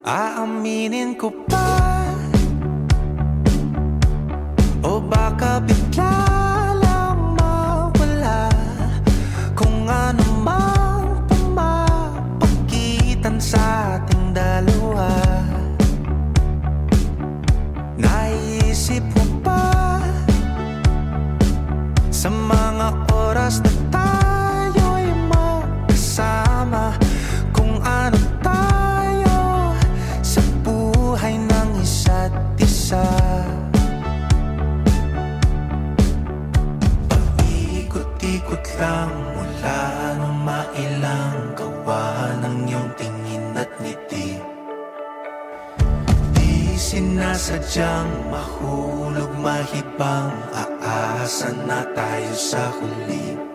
Aaminin ko pa o baka bigla lang mawala kung ano mang pumapagitan sa ating dalawa. Naisip mo ba sa mga oras na tayo'y magkasama kung ano tayo sa buhay ng isa't isa? Paikot-ikot lang mula nung mailang gawa ng iyong tingin at ngiti. Di sinasadyang mahulog, mahibang aasa na tayo sa huli.